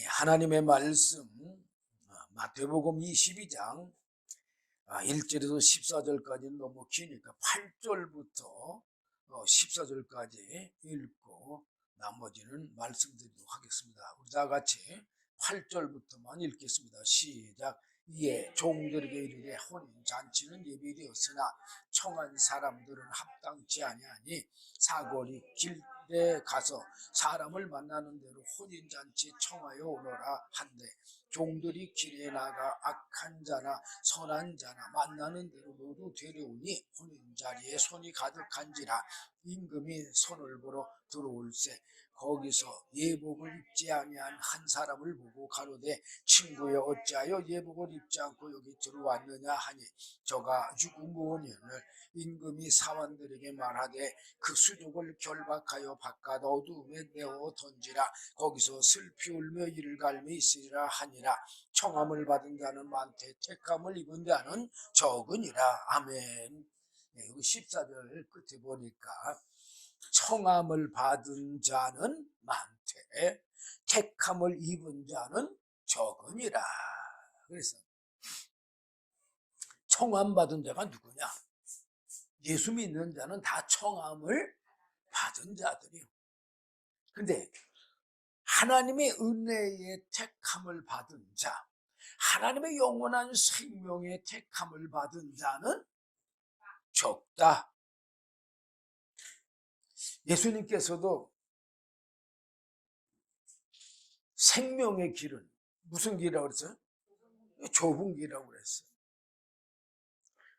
하나님의 말씀 마태복음 22장 1절에서 14절까지는 너무 기니까 8절부터 14절까지 읽고 나머지는 말씀드리도록 하겠습니다. 우리 다 같이 8절부터만 읽겠습니다. 시작. 이에 종들에게 이르되 혼인잔치는 예비되었으나 청한 사람들은 합당치 아니하니 사거리 길에 가서 사람을 만나는 대로 혼인잔치 청하여 오너라 한대 종들이 길에 나가 악한 자나 선한 자나 만나는 대로 모두 데려오니 혼인자리에 손이 가득한지라 임금이 손을 보러 들어올세 거기서 예복을 입지 아니한 한 사람을 보고 가로되 친구여 어찌하여 예복을 입지 않고 여기 들어왔느냐 하니 저가 유구무원년을 임금이 사환들에게 말하되 그 수족을 결박하여 바깥 어두움에 내어 던지라 거기서 슬피 울며 이를 갈며 있으리라 하니라 청함을 받은 자는 많되 택함을 입은 자는 적으니라. 아멘. 여기 14절 끝에 보니까 청함을 받은 자는 많되 택함을 입은 자는 적으니라. 그래서 청함 받은 자가 누구냐? 예수 믿는 자는 다 청함을 받은 자들이요. 근데 하나님의 은혜의 택함을 받은 자, 하나님의 영원한 생명의 택함을 받은 자는 적다. 예수님께서도 생명의 길은 무슨 길이라고 그랬어요? 좁은 길이라고 그랬어요.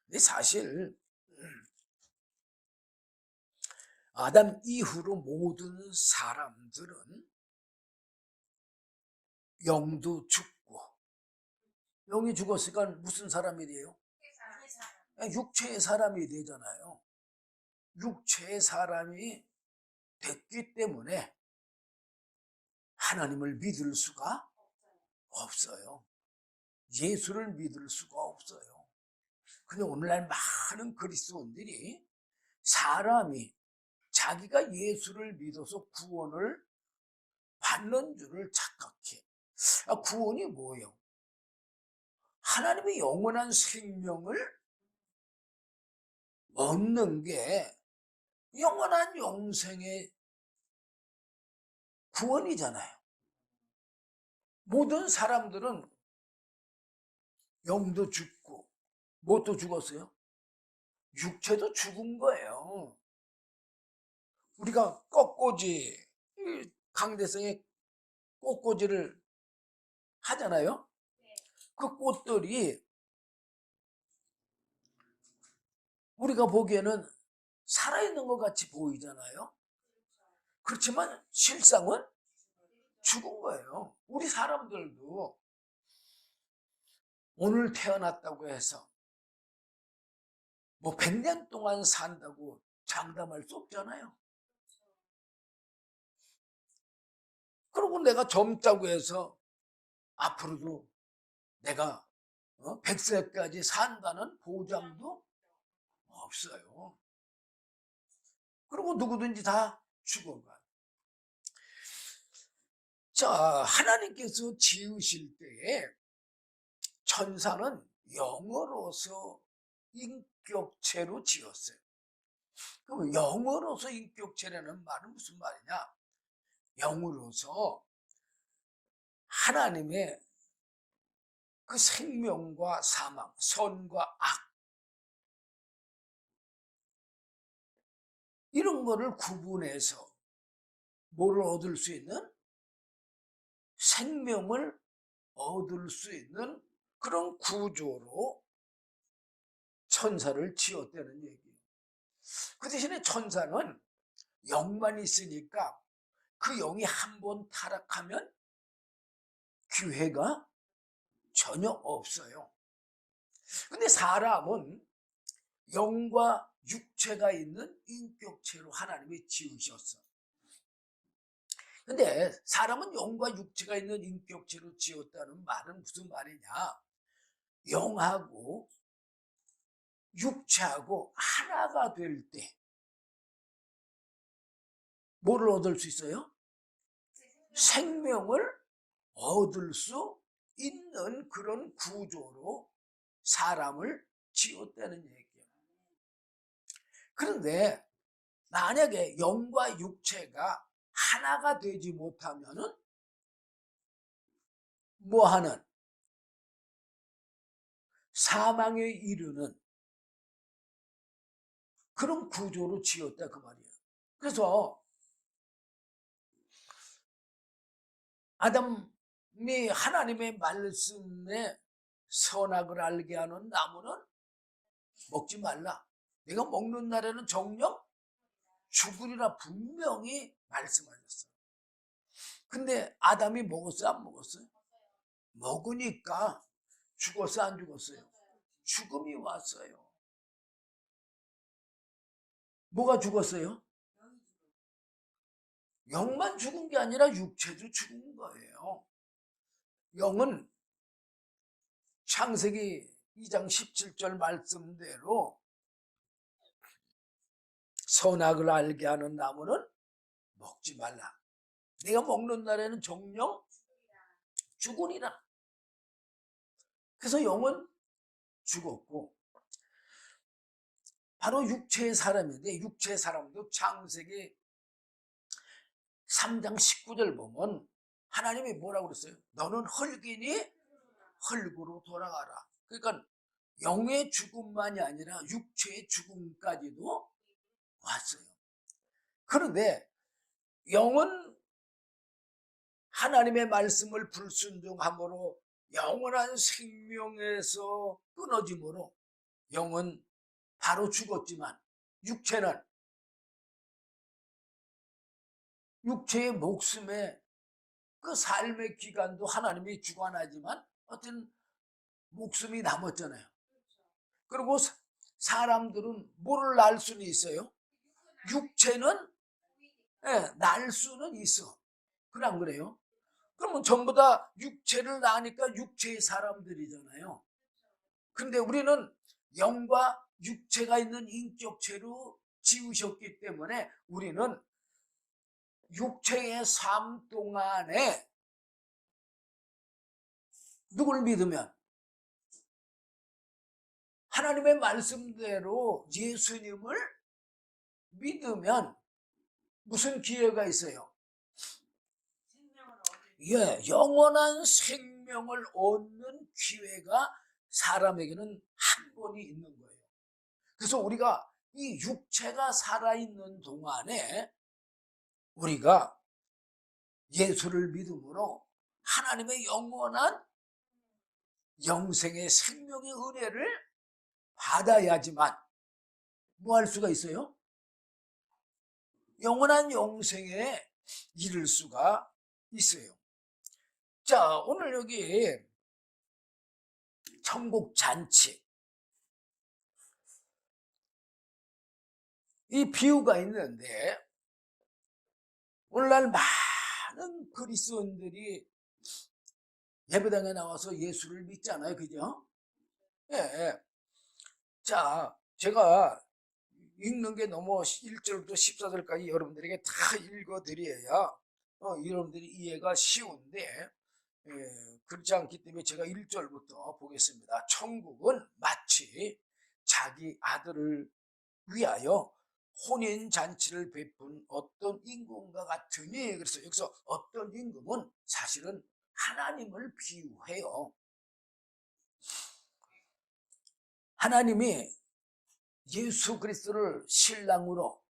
근데 사실 아담 이후로 모든 사람들은 영도 죽고 영이 죽었으니까 무슨 사람이 돼요? 육체의 사람이 되잖아요. 육체의 사람이 됐기 때문에 하나님을 믿을 수가 없어요. 예수를 믿을 수가 없어요. 근데 오늘날 많은 그리스도인들이 사람이 자기가 예수를 믿어서 구원을 받는 줄을 착각해. 구원이 뭐예요? 하나님의 영원한 생명을 얻는 게 영원한 영생의 구원이잖아요. 모든 사람들은 영도 죽고 무엇도 죽었어요? 육체도 죽은 거예요. 우리가 꽃꽂이, 강대성의 꽃꽂이를 하잖아요. 그 꽃들이 우리가 보기에는 살아있는 것 같이 보이잖아요. 그렇지만 실상은 죽은 거예요. 우리 사람들도 오늘 태어났다고 해서 뭐 100년 동안 산다고 장담할 수 없잖아요. 그리고 내가 젊다고 해서 앞으로도 내가 100세까지 산다는 보장도 없어요. 그리고 누구든지 다 죽어가요. 자, 하나님께서 지으실 때에 천사는 영으로서 인격체로 지었어요. 그럼 영으로서 인격체라는 말은 무슨 말이냐? 영으로서 하나님의 그 생명과 사망, 선과 악 이런 거를 구분해서 뭐를 얻을 수 있는? 생명을 얻을 수 있는 그런 구조로 천사를 지었다는 얘기예요. 그 대신에 천사는 영만 있으니까 그 영이 한 번 타락하면 기회가 전혀 없어요. 근데 사람은 영과 육체가 있는 인격체로 하나님이 지으셨어. 근데 사람은 영과 육체가 있는 인격체로 지었다는 말은 무슨 말이냐? 영하고 육체하고 하나가 될 때 뭐를 얻을 수 있어요? 생명을 얻을 수 있는 그런 구조로 사람을 지었다는 얘기예요. 그런데 만약에 영과 육체가 하나가 되지 못하면은 뭐하는 사망에 이르는 그런 구조로 지었다 그 말이에요. 그래서 아담이 하나님의 말씀에 선악을 알게 하는 나무는 먹지 말라. 내가 먹는 날에는 정녕 죽으리라 분명히 말씀하셨어요. 근데 아담이 먹었어요? 안 먹었어요? 먹으니까 죽었어요? 안 죽었어요? 죽음이 왔어요. 뭐가 죽었어요? 영만 죽은 게 아니라 육체도 죽은 거예요. 영은 창세기 2장 17절 말씀대로 선악을 알게 하는 나무는 먹지 말라. 내가 먹는 날에는 정녕 죽으리라. 그래서 영은 죽었고 바로 육체의 사람인데 육체의 사람도 창세기 3장 19절 보면 하나님이 뭐라고 그랬어요? 너는 흙이니 흙으로 돌아가라. 그러니까 영의 죽음만이 아니라 육체의 죽음까지도 왔어요. 그런데 영은 하나님의 말씀을 불순종함으로 영원한 생명에서 끊어짐으로 영은 바로 죽었지만 육체는 육체의 목숨에 그 삶의 기간도 하나님이 주관하지만 어떤 목숨이 남았잖아요. 그리고 사람들은 뭐를 날 수는 있어요? 육체는 날 수는 있어. 그래 안 그래요? 그러면 전부 다 육체를 낳으니까 육체의 사람들이잖아요. 근데 우리는 영과 육체가 있는 인격체로 지으셨기 때문에 우리는 육체의 삶 동안에 누굴 믿으면 하나님의 말씀대로 예수님을 믿으면 무슨 기회가 있어요? 영원한 생명을 얻는 기회가 사람에게는 한 번이 있는 거예요. 그래서 우리가 이 육체가 살아있는 동안에 우리가 예수를 믿음으로 하나님의 영원한 영생의 생명의 은혜를 받아야지만 뭐 할 수가 있어요? 영원한 영생에 이를 수가 있어요. 자, 오늘 여기 천국 잔치 이 비유가 있는데 오늘날 많은 그리스도인들이 예배당에 나와서 예수를 믿잖아요. 그죠? 예. 자, 제가 읽는 게 너무 1절부터 14절까지 여러분들에게 다 읽어드려야 여러분들이 이해가 쉬운데 그렇지 않기 때문에 제가 1절부터 보겠습니다. 천국은 마치 자기 아들을 위하여 혼인잔치를 베푼 어떤 임금과 같으니, 그래서 여기서 어떤 임금은 사실은 하나님을 비유해요. 하나님이 예수 그리스도를 신랑으로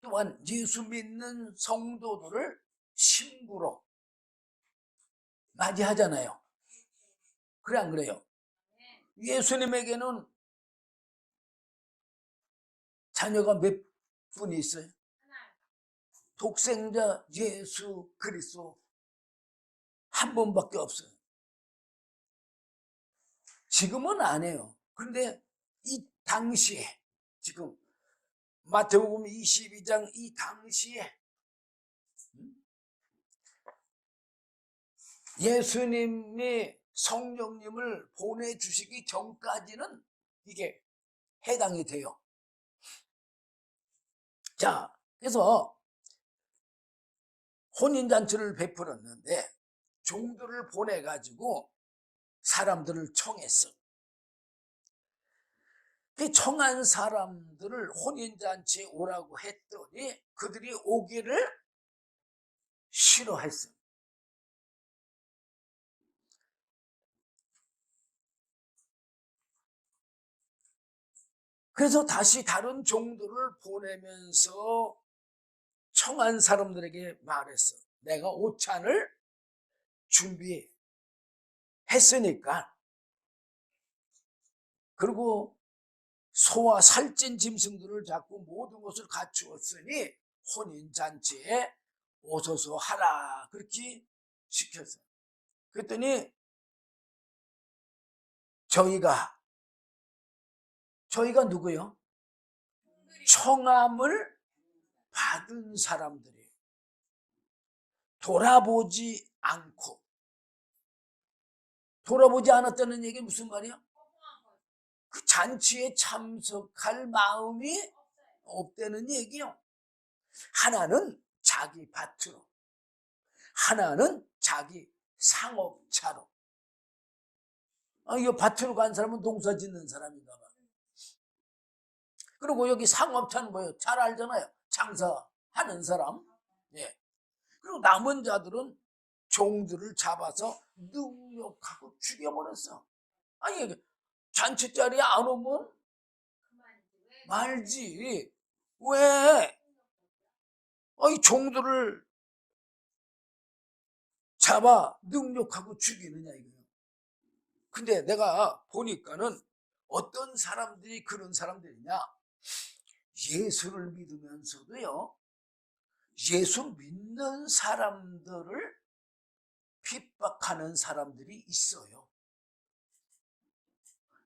또한 예수 믿는 성도들을 신부로 맞이하잖아요. 그래 안 그래요? 예수님에게는 자녀가 몇 분이 있어요? 독생자 예수 그리스도 한 번밖에 없어요. 지금은 안 해요. 그런데 이 당시에 지금 마태복음 22장 이 당시에 예수님이 성령님을 보내주시기 전까지는 이게 해당이 돼요. 자, 그래서 혼인잔치를 베풀었는데 종들을 보내가지고 사람들을 청했어. 그 청한 사람들을 혼인잔치에 오라고 했더니 그들이 오기를 싫어했어. 그래서 다시 다른 종들을 보내면서 청한 사람들에게 말했어. 내가 오찬을 준비했으니까, 그리고 소와 살찐 짐승들을 잡고 모든 것을 갖추었으니 혼인잔치에 오소서 하라, 그렇게 시켰어요. 그랬더니 저희가 누구요? 청함을 받은 사람들이 돌아보지 않고, 돌아보지 않았다는 얘기는 무슨 말이야? 그 잔치에 참석할 마음이 없다는 얘기요. 하나는 자기 밭으로, 하나는 자기 상업차로. 이거 밭으로 간 사람은 농사 짓는 사람인가 봐. 그리고 여기 상업차는 뭐예요? 잘 알잖아요. 장사하는 사람. 예. 그리고 남은 자들은 종들을 잡아서 능욕하고 죽여버렸어. 아니, 잔치 자리에 안 오면 말지. 왜? 이 종들을 잡아 능욕하고 죽이느냐 이거예요. 근데 내가 보니까는 어떤 사람들이 그런 사람들이냐, 예수를 믿으면서도요, 예수 믿는 사람들을 핍박하는 사람들이 있어요.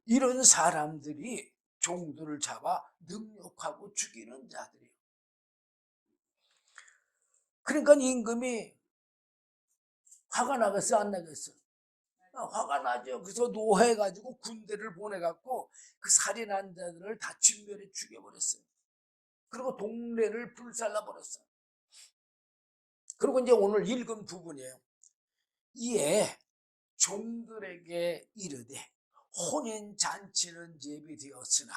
이런 사람들이 종들을 잡아 능욕하고 죽이는 자들이에요. 그러니까 임금이 화가 나겠어, 안 나겠어? 화가 나죠. 그래서 노해가지고 군대를 보내갖고 그 살인한 자들을 다 진멸해 죽여버렸어요. 그리고 동네를 불살라버렸어요. 그리고 이제 오늘 읽은 부분이에요. 이에 종들에게 이르되 혼인잔치는 예비되었으나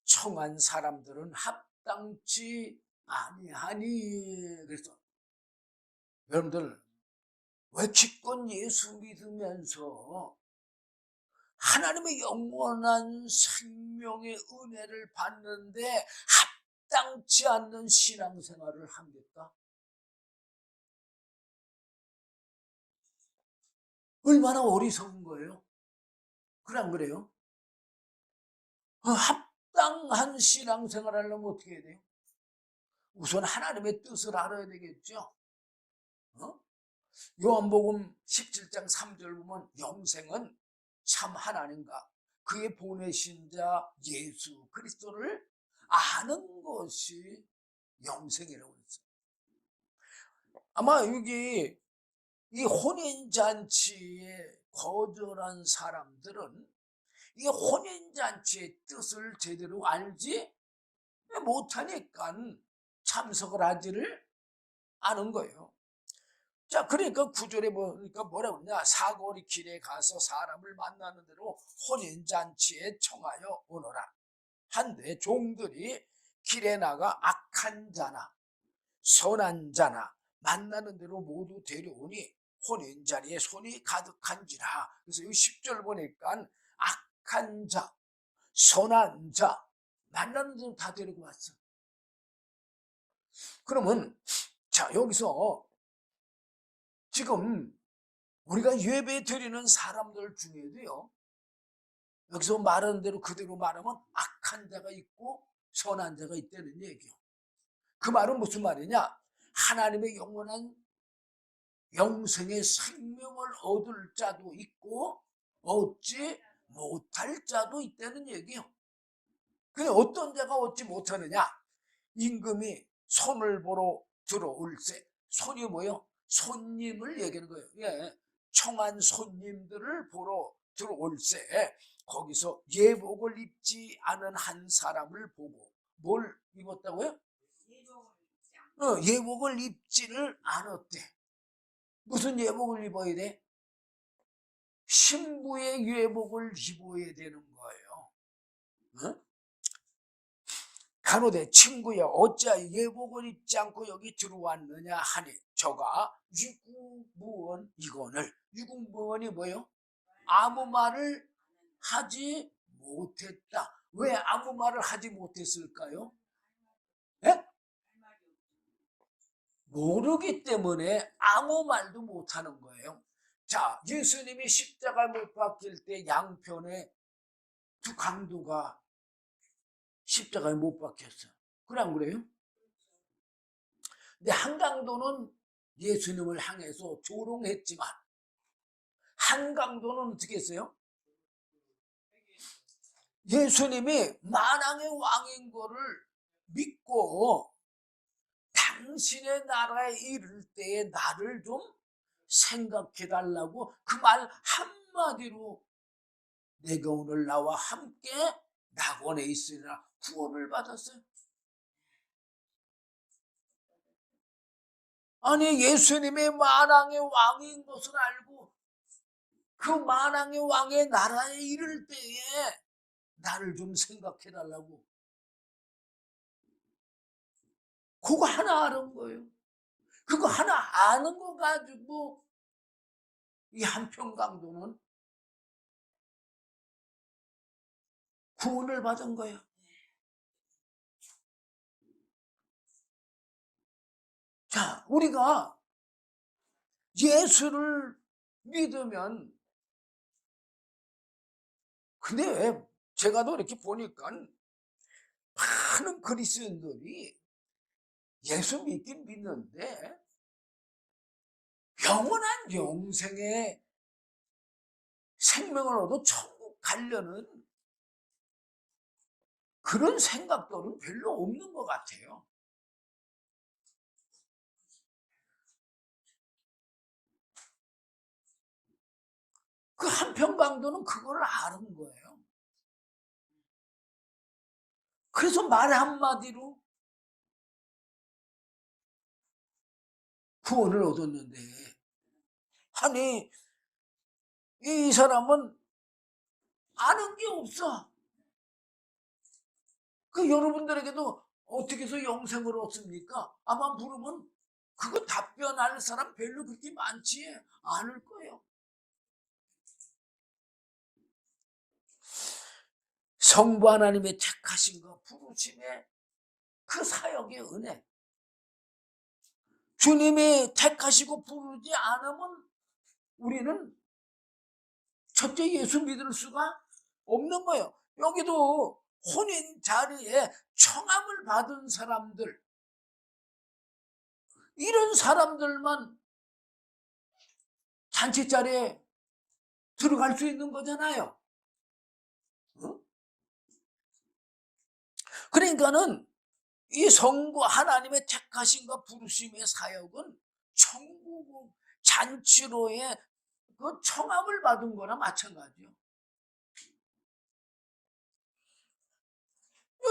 청한 사람들은 합당치 아니하니. 그래서 여러분들, 왜 기껏 예수 믿으면서 하나님의 영원한 생명의 은혜를 받는데 합당치 않는 신앙생활을 합니까? 얼마나 어리석은 거예요? 그래, 안 그래요? 합당한 신앙생활 하려면 어떻게 해야 돼요? 우선 하나님의 뜻을 알아야 되겠죠. 요한복음 17장 3절 보면 영생은 참 하나님과 그의 보내신 자 예수 그리스도를 아는 것이 영생이라고 했어요. 아마 여기 이 혼인잔치에 거절한 사람들은 이 혼인잔치의 뜻을 제대로 알지 못하니까 참석을 하지를 않은 거예요. 자, 그러니까 구절에 보니까 뭐라 그러냐, 사거리 길에 가서 사람을 만나는 대로 혼인잔치에 청하여 오너라 한데 종들이 길에 나가 악한 자나 선한 자나 만나는 대로 모두 데려오니 혼인자리에 손이 가득한지라. 그래서 이 10절 보니까 악한 자, 선한 자 만나는 대로 다 데리고 왔어. 그러면 자, 여기서 지금 우리가 예배 드리는 사람들 중에도요, 여기서 말하는 대로 그대로 말하면 악한 자가 있고 선한 자가 있다는 얘기요. 그 말은 무슨 말이냐? 하나님의 영원한 영생의 생명을 얻을 자도 있고 얻지 못할 자도 있다는 얘기요. 근데 어떤 자가 얻지 못하느냐? 임금이 손을 보러 들어올세. 손이 뭐요? 손님을 얘기하는 거예요. 예. 청한 손님들을 보러 들어올세. 거기서 예복을 입지 않은 한 사람을 보고, 뭘 입었다고요? 예복을 입지를 않았대. 무슨 예복을 입어야 돼? 신부의 예복을 입어야 되는 거예요. 응? 가로되 친구여 어찌하여 예복을 입지 않고 여기 들어왔느냐 하니 저가 유구무원 이거늘 유구무원이 뭐예요? 아무 말을 하지 못했다. 왜 아무 말을 하지 못했을까요? 네? 모르기 때문에 아무 말도 못하는 거예요. 자, 예수님이 십자가 못 박힐 때 양편에 두 강도가 십자가에 못 박혔어요. 그래 안 그래요? 근데 한 강도는 예수님을 향해서 조롱했지만 한 강도는 어떻게 했어요? 예수님이 만왕의 왕인 거를 믿고 당신의 나라에 이를 때에 나를 좀 생각해 달라고 그 말 한마디로 내가 오늘 나와 함께 낙원에 있으리라 구원을 받았어요. 아니 예수님이 만왕의 왕인 것을 알고 그 만왕의 왕의 나라에 이를 때에 나를 좀 생각해 달라고 그거 하나 아는 거예요. 그거 하나 아는 거 가지고 이 한평강도는 구원을 받은 거예요. 자, 우리가 예수를 믿으면 근데 왜 제가 또 이렇게 보니까 많은 그리스도인들이 예수 믿긴 믿는데 영원한 영생의 생명을 얻어 천국 가려는 그런 생각들은 별로 없는 것 같아요. 그 한평강도는 그걸 아는 거예요. 그래서 말 한마디로 구원을 얻었는데 아니 이 사람은 아는 게 없어. 그 여러분들에게도 어떻게 해서 영생을 얻습니까? 아마 물으면 그거 답변할 사람 별로 그렇게 많지 않을 거예요. 성부 하나님의 택하신 것 부르심의 그 사역의 은혜 주님이 택하시고 부르지 않으면 우리는 첫째 예수 믿을 수가 없는 거예요. 여기도 혼인 자리에 청함을 받은 사람들 이런 사람들만 잔치 자리에 들어갈 수 있는 거잖아요. 어? 그러니까는 이 성부 하나님의 택하심과 부르심의 사역은 천국 잔치로의 그 청함을 받은 거나 마찬가지요.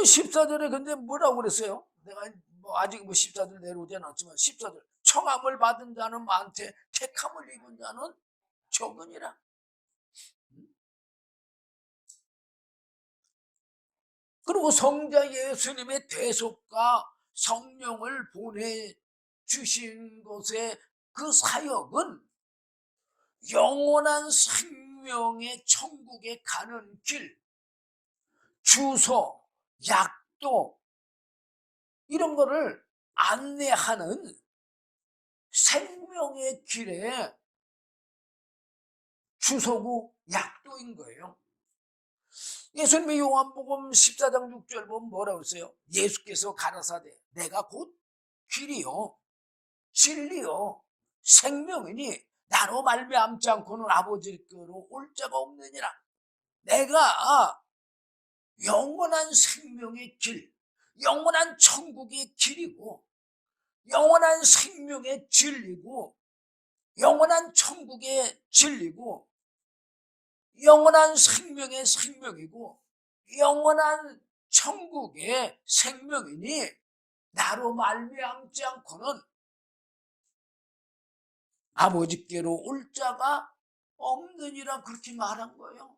14절에 근데 뭐라고 그랬어요? 내가 뭐 아직 뭐 14절 내려오지 않았지만 14절 청함을 받은 자는 많되 택함을 입은 자는 적으니라. 그리고 성자 예수님의 대속과 성령을 보내주신 것의 그 사역은 영원한 생명의 천국에 가는 길, 주소, 약도 이런 거를 안내하는 생명의 길에 주소고 약도인 거예요. 예수님의 요한복음 14장 6절 보면 뭐라고 했어요? 예수께서 가라사대 내가 곧 길이요 진리요 생명이니 나로 말미암지 않고는 아버지께로 올 자가 없느니라. 내가 영원한 생명의 길, 영원한 천국의 길이고 영원한 생명의 진리고 영원한 천국의 진리고 영원한 생명의 생명이고 영원한 천국의 생명이니 나로 말미암지 않고는 아버지께로 올 자가 없느니라 그렇게 말한 거예요.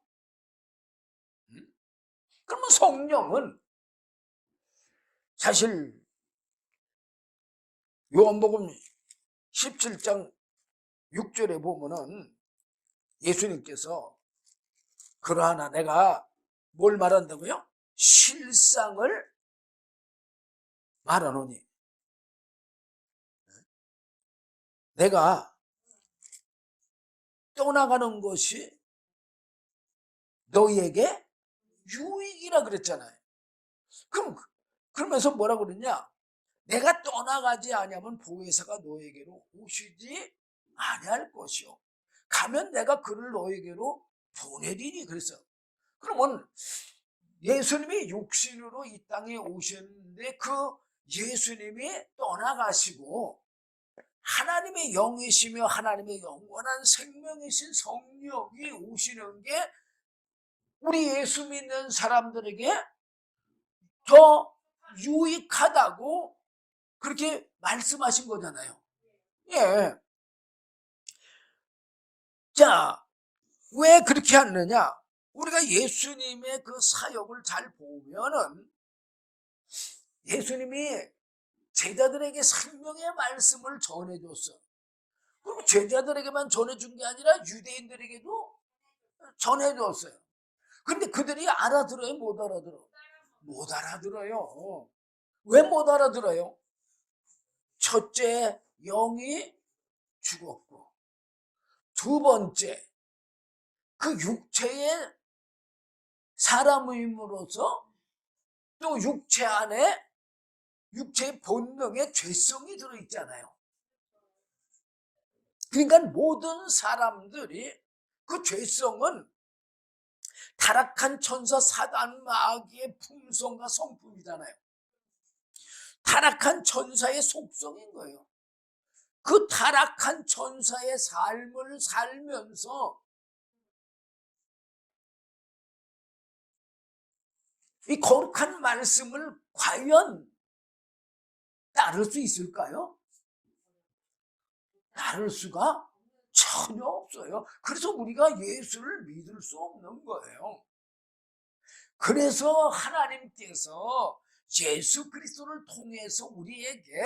그러면 성령은 사실 요한복음 17장 6절에 보면은 예수님께서 그러하나 내가 뭘 말한다고요? 실상을 말하노니 내가 떠나가는 것이 너희에게 유익이라 그랬잖아요. 그러면서 뭐라 그랬냐? 내가 떠나가지 아니하면 보혜사가 너에게로 오시지 아니할 것이요 가면 내가 그를 너에게로 보내리니 그랬어요. 그러면 예수님이 육신으로 이 땅에 오셨는데 그 예수님이 떠나가시고 하나님의 영이시며 하나님의 영원한 생명이신 성령이 오시는 게 우리 예수 믿는 사람들에게 더 유익하다고 그렇게 말씀하신 거잖아요. 예. 자, 왜 그렇게 하느냐? 우리가 예수님의 그 사역을 잘 보면은 예수님이 제자들에게 생명의 말씀을 전해줬어. 그리고 제자들에게만 전해준 게 아니라 유대인들에게도 전해줬어요. 그런데 그들이 알아들어요? 못 알아들어? 못 알아들어요. 왜 못 알아들어요? 첫째, 영이 죽었고, 두 번째, 그 육체의 사람임으로서 또 육체 안에 육체의 본능에 죄성이 들어있잖아요. 그러니까 모든 사람들이 그 죄성은 타락한 천사 사단 마귀의 품성과 성품이잖아요. 타락한 천사의 속성인 거예요. 그 타락한 천사의 삶을 살면서 이 거룩한 말씀을 과연 따를 수 있을까요? 따를 수가 전혀 없어요. 그래서 우리가 예수를 믿을 수 없는 거예요. 그래서 하나님께서 예수 그리스도를 통해서 우리에게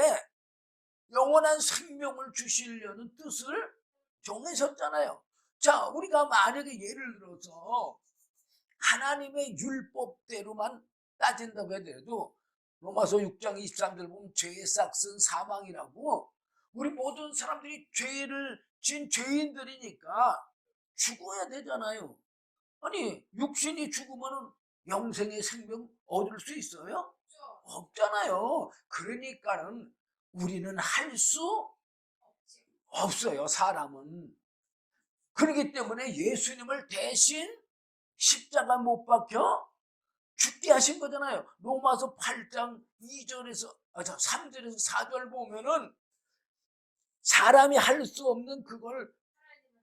영원한 생명을 주시려는 뜻을 정하셨잖아요. 자, 우리가 만약에 예를 들어서 하나님의 율법대로만 따진다고 해도 로마서 6장 23절 보면 죄의 싹은 사망이라고 우리 모든 사람들이 죄를 진 죄인들이니까 죽어야 되잖아요. 아니 육신이 죽으면 영생의 생명 얻을 수 있어요? 없잖아요. 그러니까는 우리는 할 수 없어요. 사람은. 그렇기 때문에 예수님을 대신 십자가 못 박혀 죽게 하신 거잖아요. 로마서 8장 2절에서 3절에서 4절 보면은 사람이 할 수 없는 그걸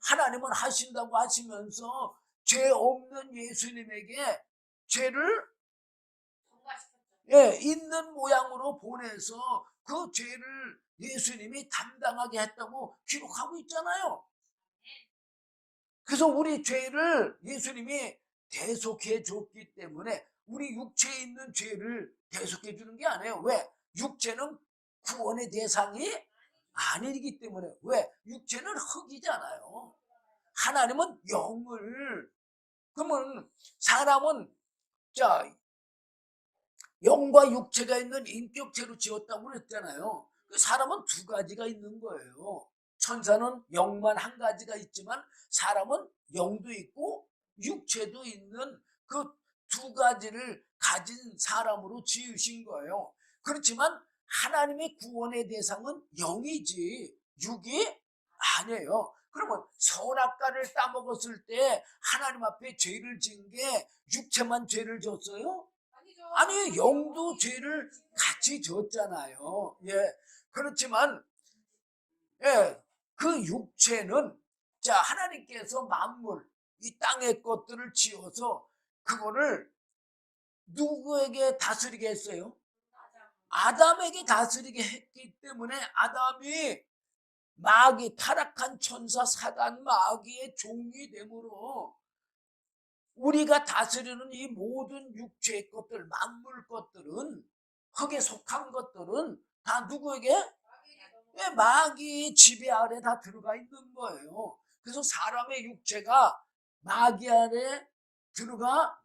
하나님은 하신다고 하시면서 죄 없는 예수님에게 죄를 있는 모양으로 보내서 그 죄를 예수님이 담당하게 했다고 기록하고 있잖아요. 그래서 우리 죄를 예수님이 대속해 줬기 때문에 우리 육체에 있는 죄를 대속해 주는 게 아니에요. 왜? 육체는 구원의 대상이 아니기 때문에. 왜? 육체는 흙이잖아요. 하나님은 영을. 그러면 사람은 자 영과 육체가 있는 인격체로 지었다고 그랬잖아요. 사람은 두 가지가 있는 거예요. 천사는 영만 한 가지가 있지만 사람은 영도 있고 육체도 있는 그 두 가지를 가진 사람으로 지으신 거예요. 그렇지만 하나님의 구원의 대상은 영이지 육이 아니에요. 그러면 선악과를 따먹었을 때 하나님 앞에 죄를 지은 게 육체만 죄를 졌어요? 아니 영도 죄를 같이 졌잖아요. 예, 그렇지만 그 육체는 자 하나님께서 만물 이 땅의 것들을 지어서 그거를 누구에게 다스리게 했어요? 아담에게 다스리게 했기 때문에 아담이 마귀, 타락한 천사 사단 마귀의 종이 되므로 우리가 다스리는 이 모든 육체의 것들, 만물 것들은, 흙에 속한 것들은 다 누구에게? 마귀 지배 아래 다 들어가 있는 거예요. 그래서 사람의 육체가 마귀 아래 들어가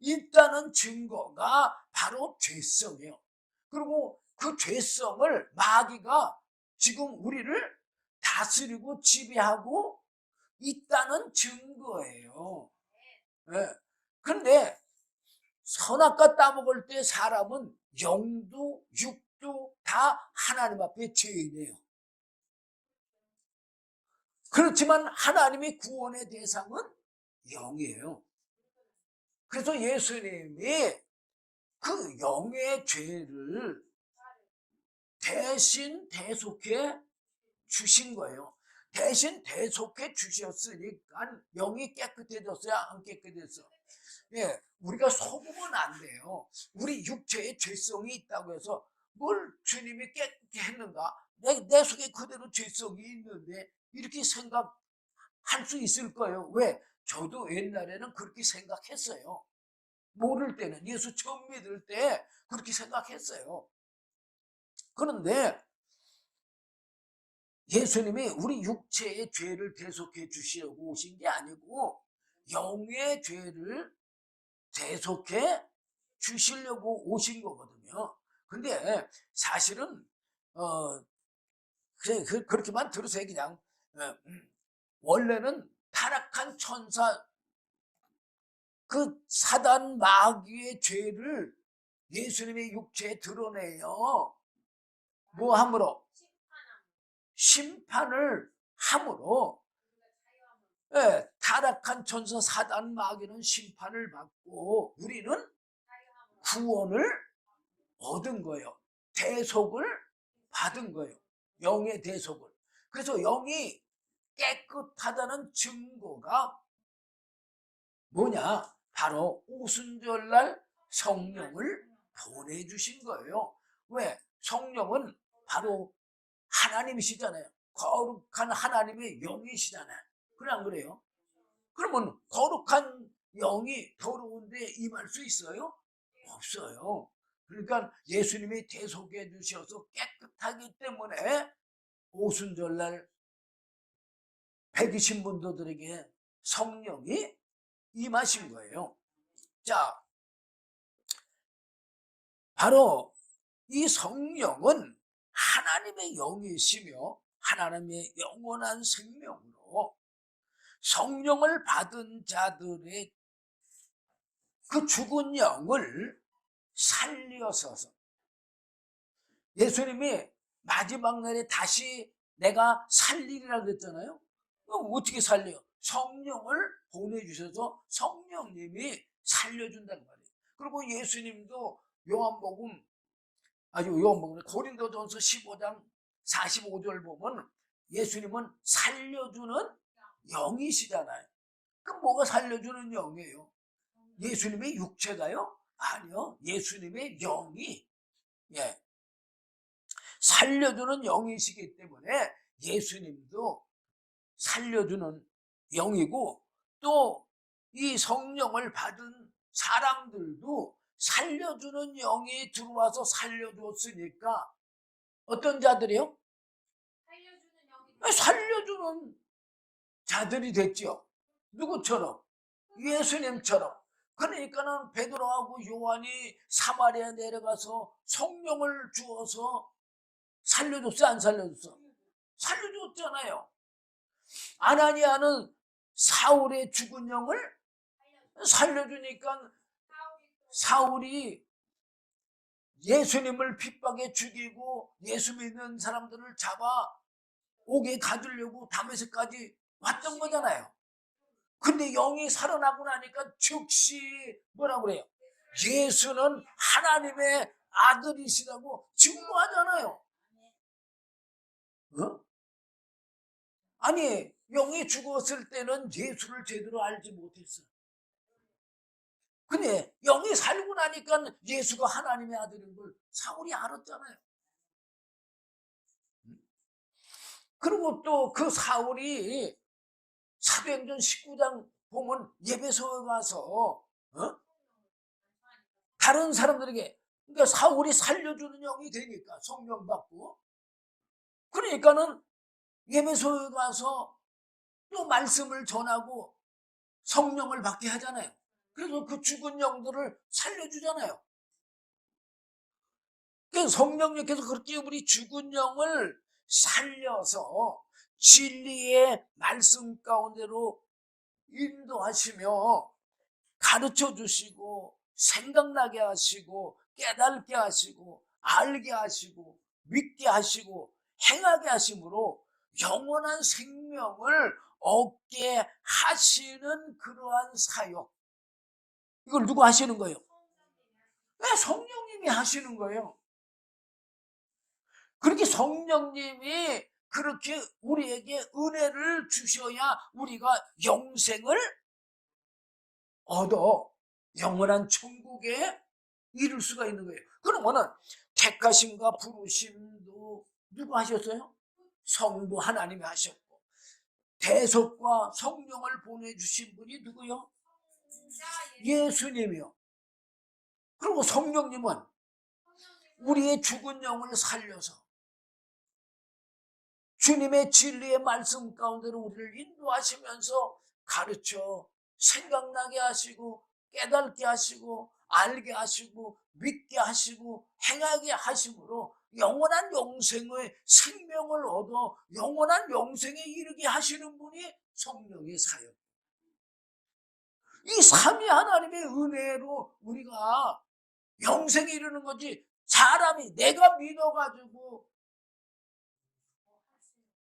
있다는 증거가 바로 죄성이에요. 그리고 그 죄성을 마귀가 지금 우리를 다스리고 지배하고 있다는 증거예요. 네. 그런데 선악과 따먹을 때 사람은 영도 육도 다 하나님 앞에 죄인이에요. 그렇지만 하나님의 구원의 대상은 영이에요. 그래서 예수님이 그 영의 죄를 대신 대속해 주신 거예요. 대신 대속해 주셨으니까 영이 깨끗해졌어요? 안 깨끗해졌어요? 예, 우리가 속으면 안 돼요. 우리 육체에 죄성이 있다고 해서 뭘 주님이 깨끗게 했는가? 내 속에 그대로 죄성이 있는데 이렇게 생각할 수 있을 거예요. 왜? 저도 옛날에는 그렇게 생각했어요. 모를 때는, 예수 처음 믿을 때 그렇게 생각했어요. 그런데 예수님이 우리 육체의 죄를 대속해 주시려고 오신 게 아니고 영의 죄를 대속해 주시려고 오신 거거든요. 근데 사실은 그렇게만 들으세요. 그냥 원래는 타락한 천사, 그 사단 마귀의 죄를 예수님의 육체에 드러내요. 뭐 함으로? 심판을 함으로. 예, 타락한 천사 사단 마귀는 심판을 받고 우리는 구원을 얻은 거예요. 대속을 받은 거예요. 영의 대속을. 그래서 영이 깨끗하다는 증거가 뭐냐? 바로 오순절날 성령을 보내주신 거예요. 왜? 성령은 바로 하나님이시잖아요. 거룩한 하나님의 영이시잖아요. 그래 안 그래요? 그러면 거룩한 영이 더러운데 임할 수 있어요? 없어요. 그러니까 예수님이 대속해 주셔서 깨끗하기 때문에 오순절날 120문도들에게 성령이 임하신 거예요. 자, 바로 이 성령은 하나님의 영이시며 하나님의 영원한 생명으로 성령을 받은 자들의 그 죽은 영을 살려서 예수님이 마지막 날에 다시 내가 살리리라 그랬잖아요. 그럼 어떻게 살려요? 성령을 보내주셔서 성령님이 살려준다는 말이에요. 그리고 예수님도 요한복음 고린도전서 15장 45절 보면 예수님은 살려주는 영이시잖아요. 그럼 뭐가 살려주는 영이에요? 예수님의 육체가요? 아니요. 예수님의 영이, 예, 살려주는 영이시기 때문에 예수님도 살려주는 영이고 또 이 성령을 받은 사람들도 살려주는 영이 들어와서 살려줬으니까 어떤 자들이요? 살려주는 자들이 됐죠. 누구처럼? 예수님처럼. 그러니까는 베드로하고 요한이 사마리아 내려가서 성령을 주어서 살려줬어, 안 살려줬어? 살려줬잖아요. 아나니아는 사울의 죽은 영을 살려주니까 사울이 예수님을 핍박해 죽이고 예수 믿는 사람들을 잡아 옥에 가두려고 다메섹까지 왔던 거잖아요. 근데 영이 살아나고 나니까 즉시 뭐라고 그래요? 예수는 하나님의 아들이시라고 증거하잖아요. 어? 아니, 영이 죽었을 때는 예수를 제대로 알지 못했어. 근데 영이 살고 나니까 예수가 하나님의 아들인 걸 사울이 알았잖아요. 그리고 또 그 사울이 사도행전 19장 보면 예배소에 가서 다른 사람들에게, 그러니까 사울이 살려주는 영이 되니까 성령 받고, 그러니까는 예배소에 가서 또 말씀을 전하고 성령을 받게 하잖아요. 그래서 그 죽은 영들을 살려주잖아요. 그 성령님께서 그렇게 우리 죽은 영을 살려서 진리의 말씀 가운데로 인도하시며 가르쳐 주시고 생각나게 하시고 깨닫게 하시고 알게 하시고 믿게 하시고 행하게 하심으로 영원한 생명을 얻게 하시는 그러한 사역, 이걸 누가 하시는 거예요? 네, 성령님이 하시는 거예요. 그렇게 성령님이 그렇게 우리에게 은혜를 주셔야 우리가 영생을 얻어 영원한 천국에 이룰 수가 있는 거예요. 그러면은 택하심과 부르심도 누가 하셨어요? 성부 하나님이 하셨고, 대속과 성령을 보내주신 분이 누구요? 예수님이요. 그리고 성령님은 우리의 죽은 영을 살려서 주님의 진리의 말씀 가운데로 우리를 인도하시면서 가르쳐 생각나게 하시고 깨닫게 하시고 알게 하시고 믿게 하시고 행하게 하심으로 영원한 영생의 생명을 얻어 영원한 영생에 이르게 하시는 분이 성령의 사역. 이 삼위 하나님의 은혜로 우리가 영생에 이르는 거지, 사람이 내가 믿어가지고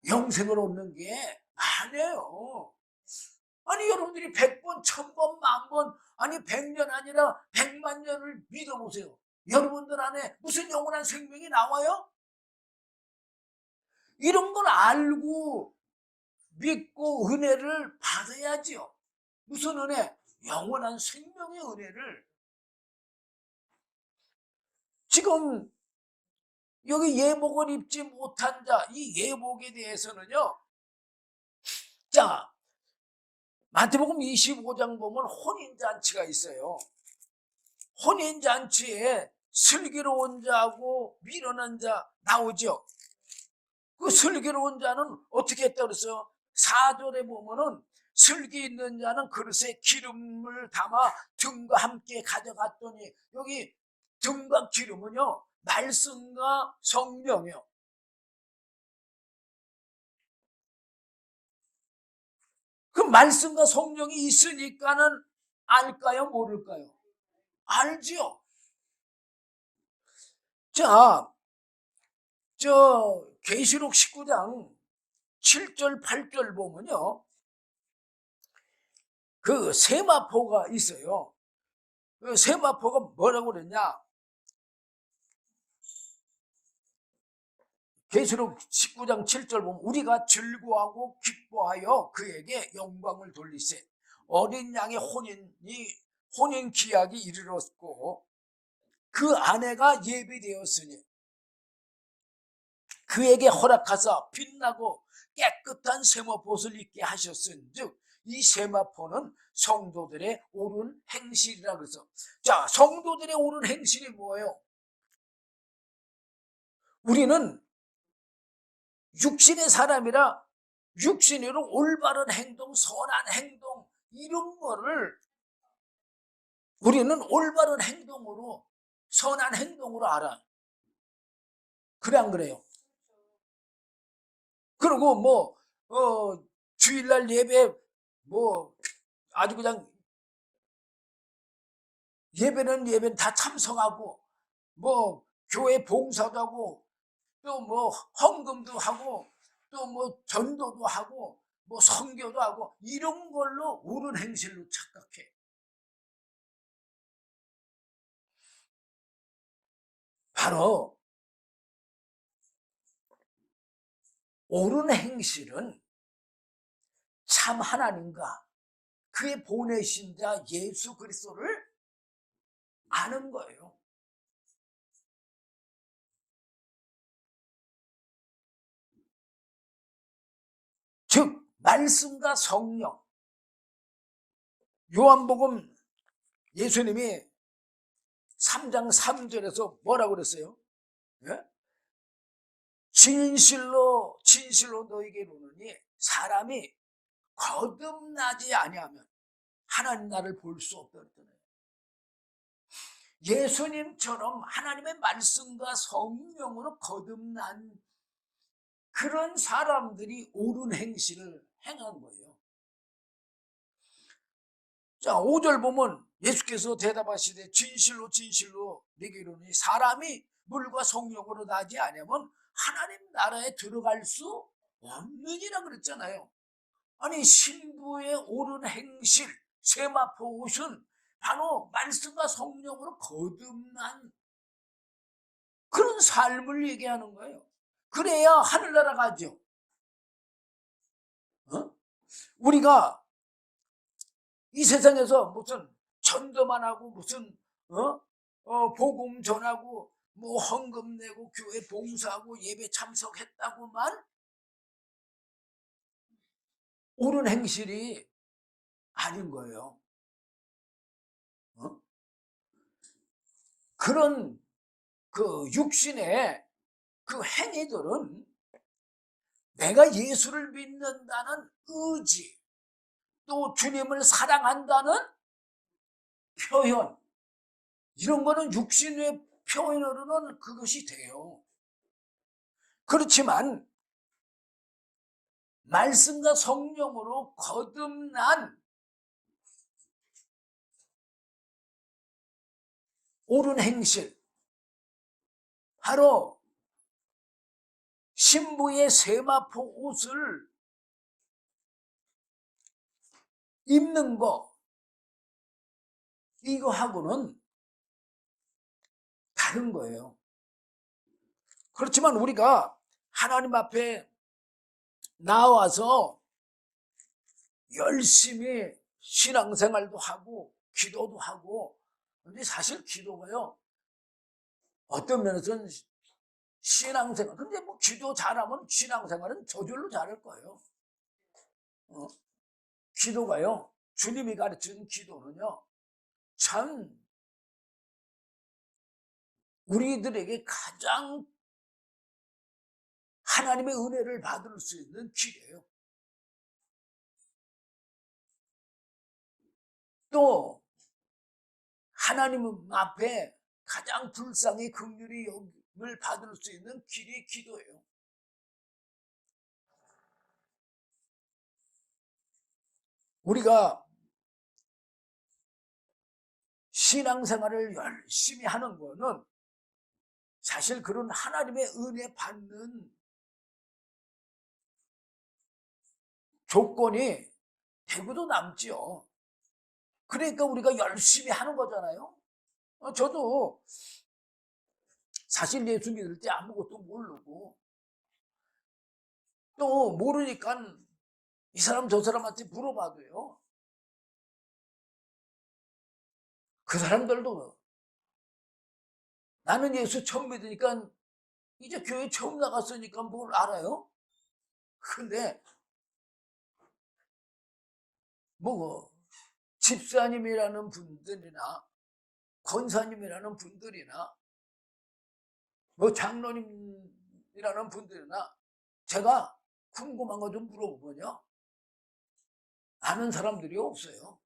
영생을 얻는 게 아니에요. 아니 여러분들이 100번, 1000번, 10,000번, 아니 100년 아니라 100만 년을 믿어보세요. 여러분들 안에 무슨 영원한 생명이 나와요? 이런 걸 알고 믿고 은혜를 받아야지요. 무슨 은혜? 영원한 생명의 은혜를. 지금 여기 예복을 입지 못한 자, 이 예복에 대해서는요, 자, 마태복음 25장 보면 혼인잔치가 있어요. 혼인잔치에 슬기로운 자하고 미련한 자 나오죠. 그 슬기로운 자는 어떻게 했다 그랬어요? 4절에 보면은 슬기 있는 자는 그릇에 기름을 담아 등과 함께 가져갔더니, 여기 등과 기름은요, 말씀과 성령이요. 그 말씀과 성령이 있으니까는 알까요? 모를까요? 알지요. 자, 계시록 19장 7절 8절 보면요, 그 세마포가 있어요. 그 세마포가 뭐라고 그랬냐? 계시록 19장 7절 보면 우리가 즐거워하고 기뻐하여 그에게 영광을 돌리세. 어린 양의 혼인 기약이 이르렀고 그 아내가 예비되었으니 그에게 허락하사 빛나고 깨끗한 세마포를 입게 하셨은즉 이 세마포는 성도들의 옳은 행실이라 그래서, 자, 성도들의 옳은 행실이 뭐예요? 우리는 육신의 사람이라 육신으로 올바른 행동, 선한 행동, 이런 거를 우리는 올바른 행동으로, 선한 행동으로 알아. 그래 안 그래요? 그리고 주일날 예배 아주 그냥 예배는 다 참석하고 교회 봉사도 하고 또 헌금도 하고 또 전도도 하고 선교도 하고 이런 걸로 옳은 행실로 착각해. 바로 옳은 행실은 참 하나님과 그의 보내신 자 예수 그리스도를 아는 거예요. 즉 말씀과 성령. 요한복음 예수님이 3장 3절에서 뭐라고 그랬어요? 예? 진실로 진실로 너에게 이르노니 사람이 거듭나지 아니하면 하나님 나라를 볼 수 없다 그랬잖아요. 예수님처럼 하나님의 말씀과 성령으로 거듭난 그런 사람들이 옳은 행실을 행한 거예요. 자, 5절 보면 예수께서 대답하시되 진실로 진실로 네게 이르노니 사람이 물과 성령으로 나지 아니하면 하나님 나라에 들어갈 수 없느니라 그랬잖아요. 아니 신부의 옳은 행실, 세마포 옷은 바로 말씀과 성령으로 거듭난 그런 삶을 얘기하는 거예요. 그래야 하늘나라 가죠. 우리가 이 세상에서 무슨 전도만 하고 무슨 복음 전하고 뭐 헌금 내고 교회 봉사하고 예배 참석했다고만 옳은 행실이 아닌 거예요. 그런 그 육신의 그 행위들은 내가 예수를 믿는다는 의지, 또 주님을 사랑한다는 표현, 이런 거는 육신의 표현으로는 그것이 돼요. 그렇지만 말씀과 성령으로 거듭난 옳은 행실, 바로 신부의 세마포 옷을 입는 거, 이거하고는 다른 거예요. 그렇지만 우리가 하나님 앞에 나와서 열심히 신앙생활도 하고 기도도 하고, 근데 사실 기도가요 어떤 면에서는 신앙생활, 근데 뭐 기도 잘하면 신앙생활은 저절로 잘할 거예요. 기도가요, 주님이 가르치는 기도는요 참 우리들에게 가장 하나님의 은혜를 받을 수 있는 길이에요. 또 하나님 앞에 가장 불쌍히 긍휼히 여김을 받을 수 있는 길이 기도예요. 우리가 신앙생활을 열심히 하는 거는 사실 그런 하나님의 은혜 받는 조건이 되고도 남지요. 그러니까 우리가 열심히 하는 거잖아요. 저도 사실 예수 믿을 때 아무것도 모르고 또 모르니까 이 사람 저 사람한테 물어봐도요 그 사람들도 나는 예수 처음 믿으니까 이제 교회 처음 나갔으니까 뭘 알아요? 근데 뭐 집사님이라는 분들이나 권사님이라는 분들이나 뭐 장로님이라는 분들이나 제가 궁금한 거 좀 물어보면요 아는 사람들이 없어요.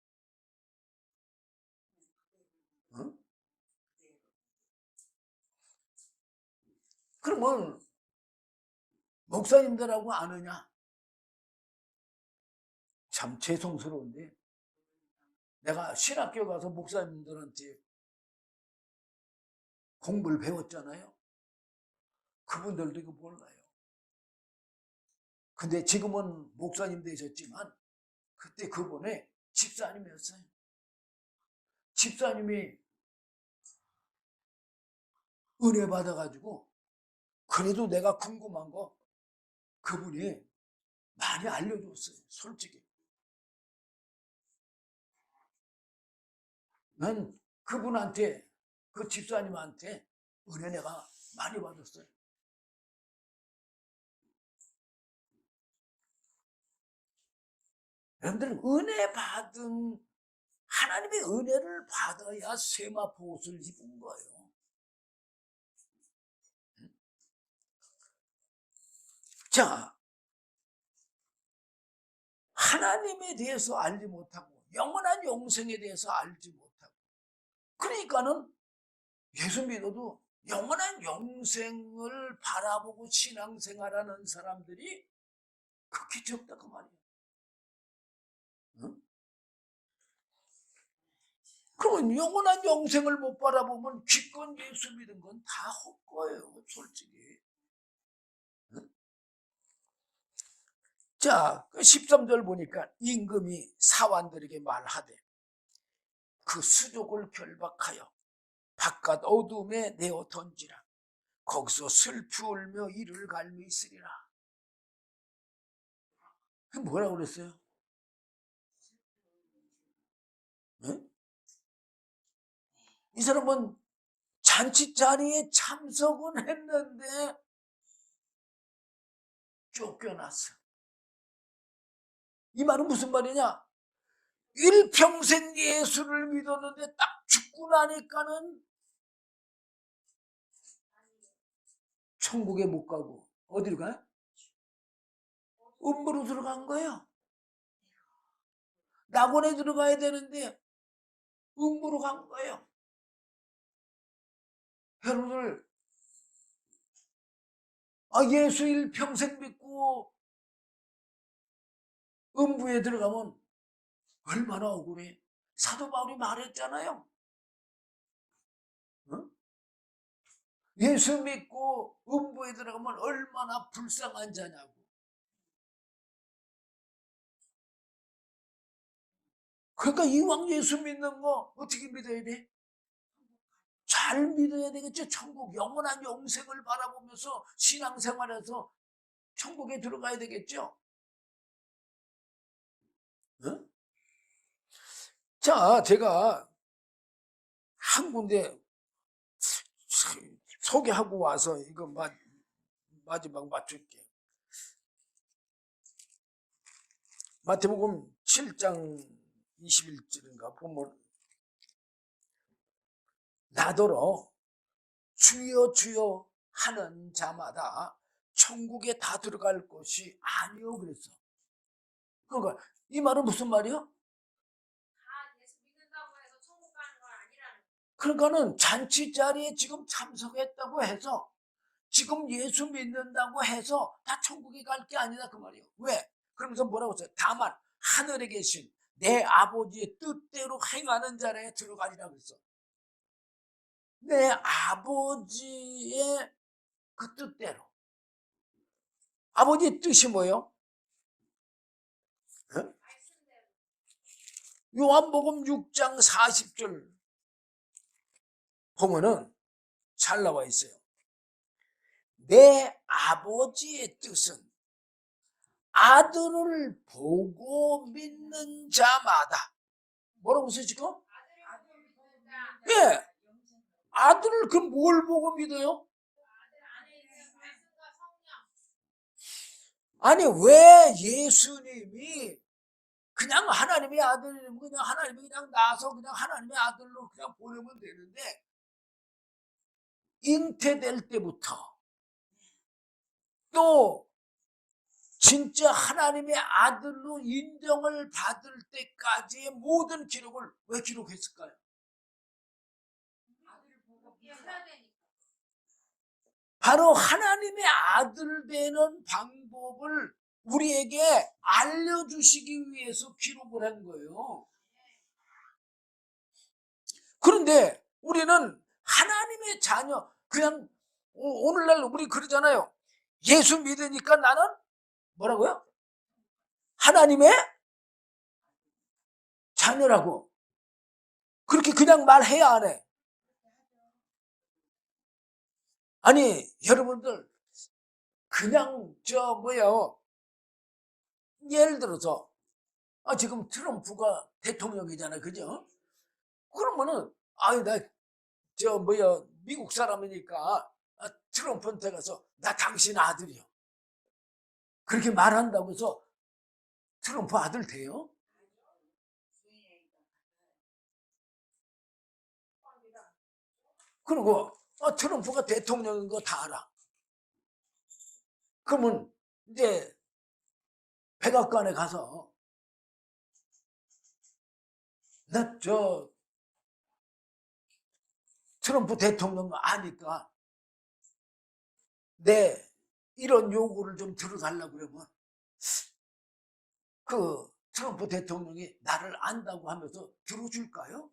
응? 그러면 목사님들하고 아느냐? 참 죄송스러운데 내가 신학교 가서 목사님들한테 공부를 배웠잖아요. 그분들도 이거 몰라요. 근데 지금은 목사님 되셨지만 그때 그분의 집사님이었어요. 집사님이 은혜 받아가지고 그래도 내가 궁금한 거 그분이 많이 알려줬어요. 솔직히 난 그분한테 그 집사님한테 은혜 내가 많이 받았어요. 여러분들 은혜 받은 하나님의 은혜를 받아야 세마포 옷을 입은 거예요. 자, 하나님에 대해서 알지 못하고 영원한 영생에 대해서 알지 못하고 그러니까는 예수 믿어도 영원한 영생을 바라보고 신앙생활하는 사람들이 그렇게 적다 그 말이에요. 응? 그러면 영원한 영생을 못 바라보면 기껏 예수 믿은 건 다 헛거예요, 솔직히. 응? 자, 13절 보니까 임금이 사환들에게 말하되 그 수족을 결박하여 바깥 어둠에 내어 던지라. 거기서 슬피 울며 이를 갈미 있으리라. 뭐라고 그랬어요? 네? 이 사람은 잔치 자리에 참석은 했는데 쫓겨났어. 이 말은 무슨 말이냐? 일평생 예수를 믿었는데 딱 죽고 나니까는 천국에 못 가고 어디로 가요? 음부로 들어간 거예요. 낙원에 들어가야 되는데 음부로 간 거예요. 여러분들 예수 일평생 믿고 음부에 들어가면 얼마나 억울해. 사도 바울이 말했잖아요. 어? 예수 믿고 음부에 들어가면 얼마나 불쌍한 자냐고. 그러니까 이왕 예수 믿는 거 어떻게 믿어야 돼? 잘 믿어야 되겠죠. 천국 영원한 영생을 바라보면서 신앙생활에서 천국에 들어가야 되겠죠. 어? 자, 제가 한 군데 소개하고 와서 이거 마지막 맞출게. 마태복음 7장 21절인가 보면 나더러 주여 주여 하는 자마다 천국에 다 들어갈 것이 아니요 그랬어. 그러니까 이 말은 무슨 말이야? 다 예수 믿는다고 해서 천국 가는 건 아니라는. 그러니까는 잔치 자리에 지금 참석했다고 해서 지금 예수 믿는다고 해서 다 천국에 갈 게 아니다 그 말이에요. 왜? 그러면서 뭐라고 했어요? 다만 하늘에 계신 내 아버지의 뜻대로 행하는 자라에 들어가리라 그랬어. 내 아버지의 그 뜻대로. 아버지의 뜻이 뭐예요? 어? 요한복음 6장 40절 보면은 잘 나와 있어요. 내 아버지의 뜻은 아들을 보고 믿는 자마다 뭐라고 쓰시고? 예, 아들을 그럼 뭘 보고 믿어요? 아니 왜 예수님이 그냥 하나님의 아들이면 그냥 하나님이 그냥 나서 그냥 하나님의 아들로 그냥 보내면 되는데 잉태될 때부터 또 진짜 하나님의 아들로 인정을 받을 때까지의 모든 기록을 왜 기록했을까요? 바로 하나님의 아들 되는 방법을 우리에게 알려주시기 위해서 기록을 한 거예요. 그런데 우리는 하나님의 자녀, 그냥 오늘날 우리 그러잖아요. 예수 믿으니까 나는 뭐라고요? 하나님의 자녀라고. 그렇게 그냥 말해야 안 해. 아니 여러분들 그냥 예를 들어서 지금 트럼프가 대통령이잖아요, 그죠? 그러면은 나 미국 사람이니까 트럼프한테 가서 나 당신 아들이요 그렇게 말한다고 해서 트럼프 아들 돼요? 그리고 트럼프가 대통령인 거 다 알아. 그러면 이제 백악관에 가서 나 트럼프 대통령 아니까 내 이런 요구를 좀 들어달라고 그러면 그 트럼프 대통령이 나를 안다고 하면서 들어줄까요?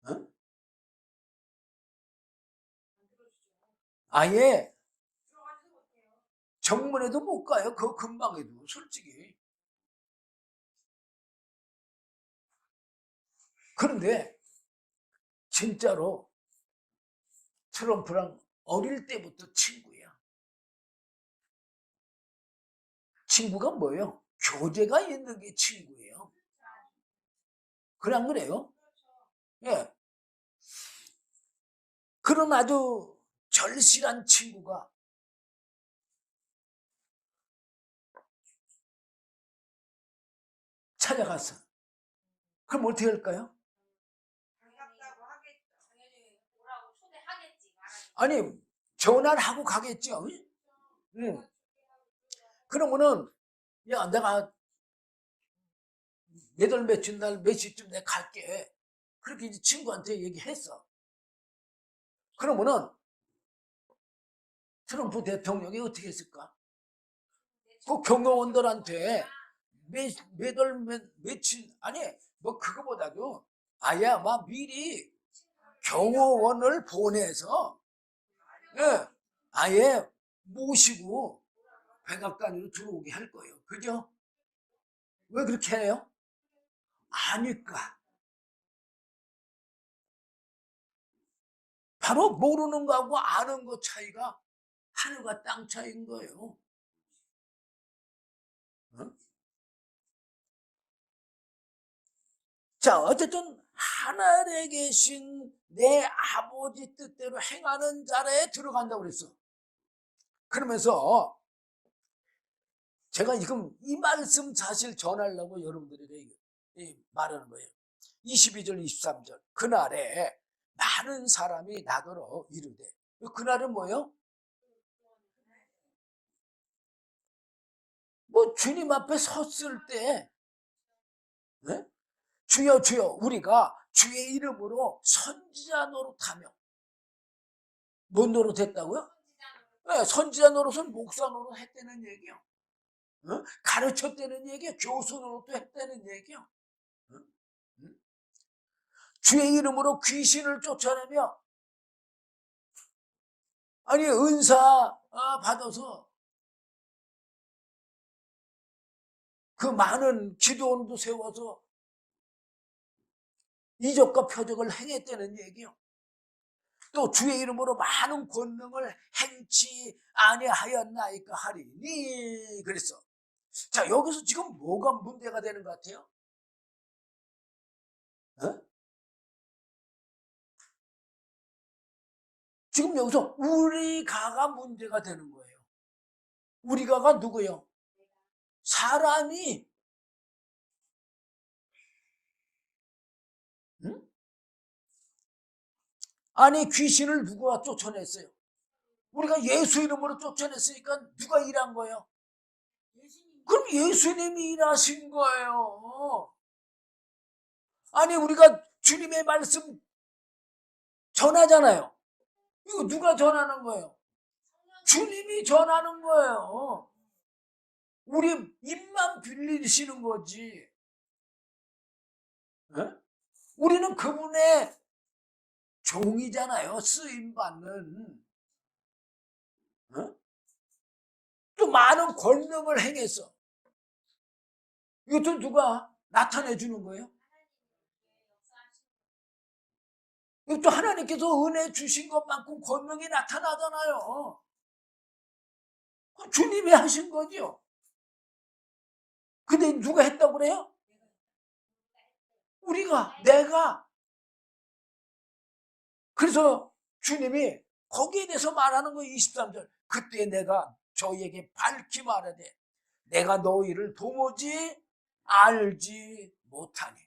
어? 아예 정문에도 못 가요. 그 근방에도 솔직히. 그런데 진짜로 트럼프랑 어릴 때부터 친구야. 친구가 뭐예요? 교제가 있는 게 친구예요. 그래 안 그래요? 예. 그런 아주 절실한 친구가 찾아갔어. 그럼 어떻게 할까요? 당연히 오라고 초대하겠지. 아니 전화를 하고 가겠죠. 응. 그러면은 야 내가 몇 월 며칠 날 몇 시쯤 내가 갈게. 그렇게 이제 친구한테 얘기했어. 그러면은 트럼프 대통령이 어떻게 했을까? 그 경호원들한테 며칠 아니 뭐 그거보다도 아예 아마 미리 경호원을 보내서 예, 아예 모시고 백악관으로 들어오게 할 거예요. 그죠? 왜 그렇게 해요? 아니까. 바로 모르는 거하고 아는 거 차이가 하늘과 땅 차이인 거예요. 어? 자, 어쨌든 하늘에 계신 내 아버지 뜻대로 행하는 자리에 들어간다고 그랬어. 그러면서 제가 지금 이 말씀 사실 전하려고 여러분들에게 말하는 거예요. 22절, 23절. 그날에 많은 사람이 나더러 이르되. 그날은 뭐예요? 뭐 주님 앞에 섰을 때 네? 주여 주여 우리가 주의 이름으로 선지자 노릇하며 뭔 노릇 했다고요? 네, 선지자 노릇은 목사 노릇 했다는 얘기요. 어? 가르쳤다는 얘기요. 교수 노릇도 했다는 얘기요. 어? 주의 이름으로 귀신을 쫓아내며 아니 은사 받아서 그 많은 기도원도 세워서 이적과 표적을 행했다는 얘기요. 또 주의 이름으로 많은 권능을 행치 아니하였나이까 하리니 그랬어. 자 여기서 지금 뭐가 문제가 되는 것 같아요? 어? 지금 여기서 우리가가 문제가 되는 거예요. 우리가가 누구요? 사람이 응? 아니 귀신을 누가 쫓아냈어요? 우리가 예수 이름으로 쫓아냈으니까 누가 일한 거예요? 그럼 예수님이 일하신 거예요. 아니 우리가 주님의 말씀 전하잖아요. 이거 누가 전하는 거예요? 주님이 전하는 거예요. 우리 입만 빌리시는 거지. 에? 우리는 그분의 종이잖아요. 쓰임받는. 에? 또 많은 권능을 행했어. 이것도 누가 나타내 주는 거예요? 이것도 하나님께서 은혜 주신 것만큼 권능이 나타나잖아요. 주님이 하신 거죠. 근데 누가 했다고 그래요? 우리가, 내가. 그래서 주님이 거기에 대해서 말하는 거예요. 23절. 그때 내가 저희에게 밝히 말하되 내가 너희를 도무지 알지 못하니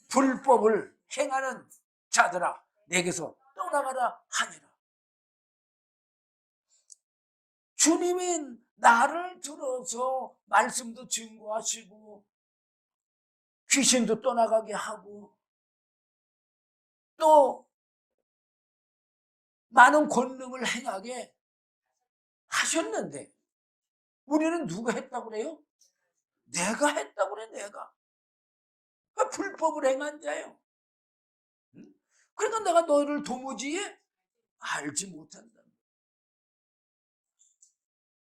불법을 행하는 자들아 내게서 떠나가라 하니라. 주님이 나를 들어서 말씀도 증거하시고 귀신도 떠나가게 하고 또 많은 권능을 행하게 하셨는데 우리는 누가 했다고 그래요? 내가 했다고 그래. 내가 불법을 행한 자예요. 그러니까 내가 너희를 도무지 알지 못한다.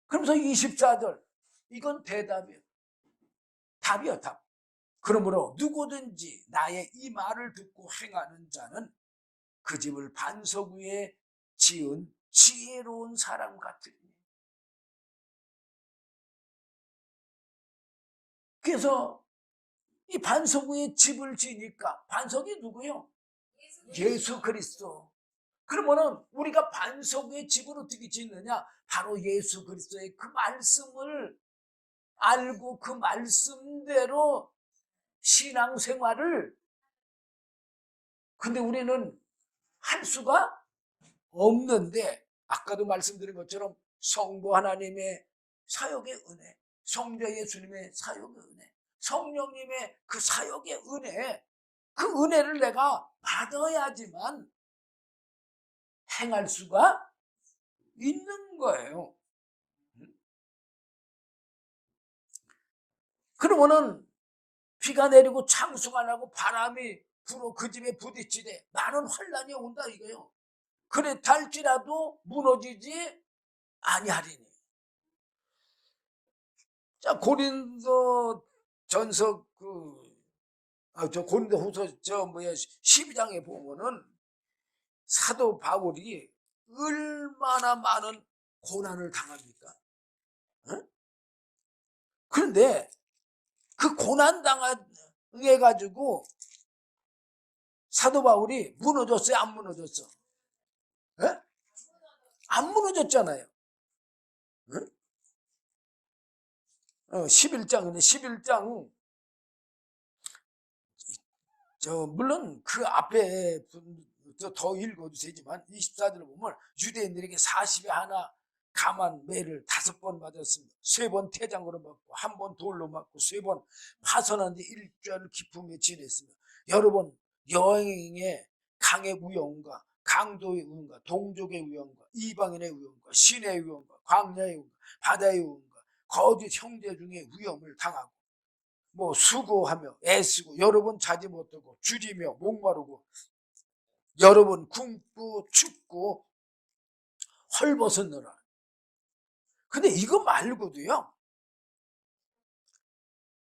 그러면서 24절 이건 대답이에요. 답이야 답. 그러므로 누구든지 나의 이 말을 듣고 행하는 자는 그 집을 반석 위에 지은 지혜로운 사람 같으니. 그래서 이 반석 위에 집을 지니까 반석이 누구예요? 예수 그리스도. 그러면은 우리가 반석 위에 집을 어떻게 짓느냐? 바로 예수 그리스도의 그 말씀을 알고 그 말씀대로 신앙생활을 근데 우리는 할 수가 없는데 아까도 말씀드린 것처럼 성부 하나님의 사역의 은혜, 성자 예수님의 사역의 은혜, 성령님의 그 사역의 은혜, 그 은혜를 내가 받아야지만 행할 수가 있는 거예요. 그러면은 비가 내리고 창수가 나고 바람이 불어 그 집에 부딪히되 많은 환란이 온다 이거예요. 그래 탈지라도 무너지지 아니하리니. 자 고린도 전서 저 고린도 후서 12장에 보면은 사도 바울이 얼마나 많은 고난을 당합니까? 응? 그런데 그 고난 당해 가지고 사도 바울이 무너졌어요? 안 무너졌어? 에? 안 무너졌잖아요. 응? 11장인데 11장 물론 그 앞에 더 읽어도 되지만 24절을 보면 유대인들에게 40에 하나 가만 매를 5번 맞았습니다. 3번 태장으로 맞고 1번 돌로 맞고 3번 파선한 데 일주일 기품에 지냈습니다. 여러 번 여행의 강의 위험과 강도의 위험과 동족의 위험과 이방인의 위험과 신의 위험과 광야의 위험과 바다의 위험과 거짓 형제 중에 위험을 당하고 수고하며 애쓰고 여러 번 자지 못하고 줄이며 목마르고 여러 번 굶고 춥고 헐벗었노라. 근데 이거 말고도요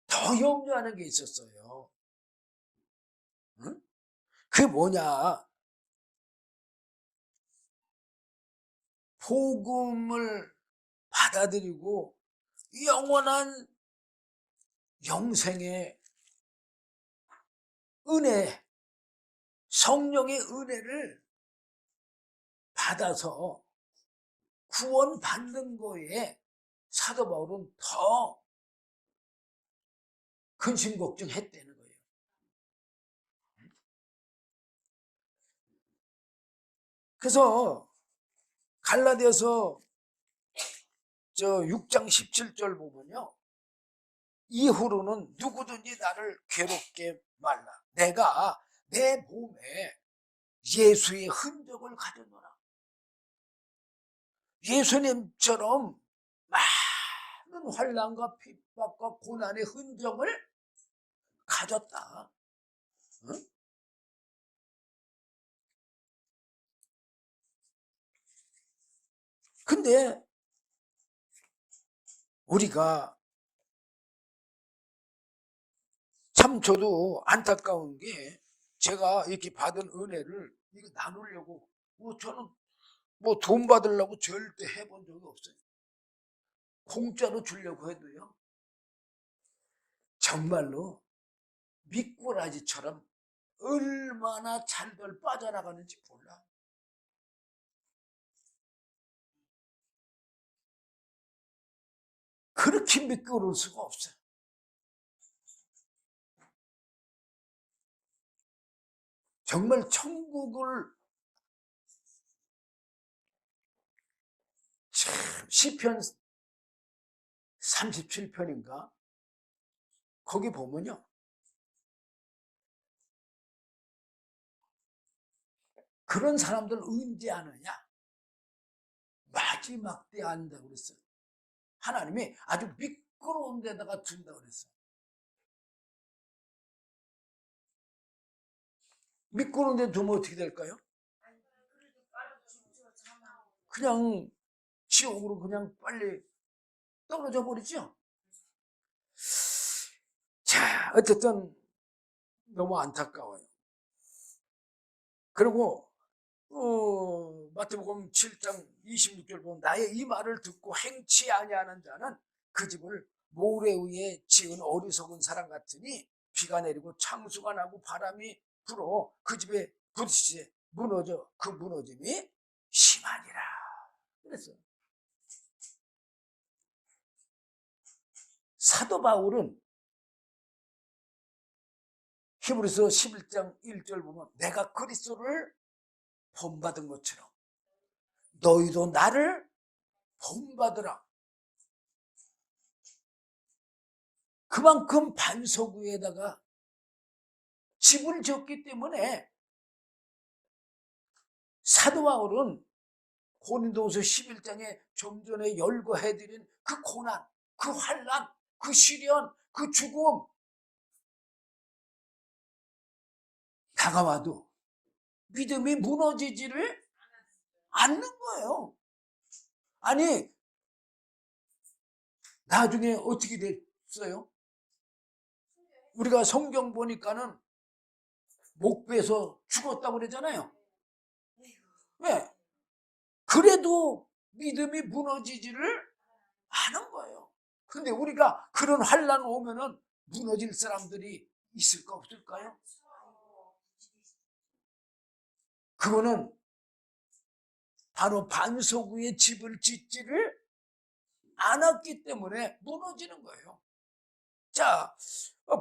더 염려하는 게 있었어요. 응? 그게 뭐냐? 복음을 받아들이고 영원한 영생의 은혜, 성령의 은혜를 받아서 구원받는 거에 사도 바울은 더 근심 걱정했다는 거예요. 그래서 갈라디아서 6장 17절 보면요. 이후로는 누구든지 나를 괴롭게 말라. 내가 내 몸에 예수의 흔적을 가졌노라. 예수님처럼 많은 환난과 핍박과 고난의 흔적을 가졌다. 응? 근데 우리가 참 저도 안타까운 게 제가 이렇게 받은 은혜를 이거 나누려고 저는 돈 받으려고 절대 해본 적이 없어요. 공짜로 주려고 해도요. 정말로 미꾸라지처럼 얼마나 잘들 빠져나가는지 몰라. 그렇게 미끄러울 수가 없어요. 정말 천국을 참 시편 37편인가 거기 보면요, 그런 사람들 언제 아느냐? 마지막 때 안다고 그랬어요. 하나님이 아주 미끄러운 데다가 둔다고 그랬어요. 미끄러운 데 두면 어떻게 될까요? 그냥 지옥으로 그냥 빨리 떨어져 버리죠. 자, 어쨌든 너무 안타까워요. 그리고 마태복음 7장 26절 보면 나의 이 말을 듣고 행치 아니하는 자는 그 집을 모래 위에 지은 어리석은 사람 같으니 비가 내리고 창수가 나고 바람이 불어 그 집에 부딪히에 무너져 그 무너짐이 심하니라 그랬어요. 사도 바울은 히브리서 11장 1절 보면 내가 그리스도를 본받은 것처럼 너희도 나를 본받으라. 그만큼 반석 위에다가 집을 지었기 때문에 사도 바울은 고린도후서 11장에 좀 전에 열거해드린 그 고난, 그 환난, 그 시련, 그 죽음 다가와도 믿음이 무너지지를 않는 거예요. 아니 나중에 어떻게 됐어요? 우리가 성경 보니까는 목 베서 죽었다고 그러잖아요. 왜? 그래도 믿음이 무너지지를 않은 거예요. 근데 우리가 그런 환난 오면은 무너질 사람들이 있을까 없을까요? 그거는 바로 반석 위에 집을 짓지를 않았기 때문에 무너지는 거예요. 자,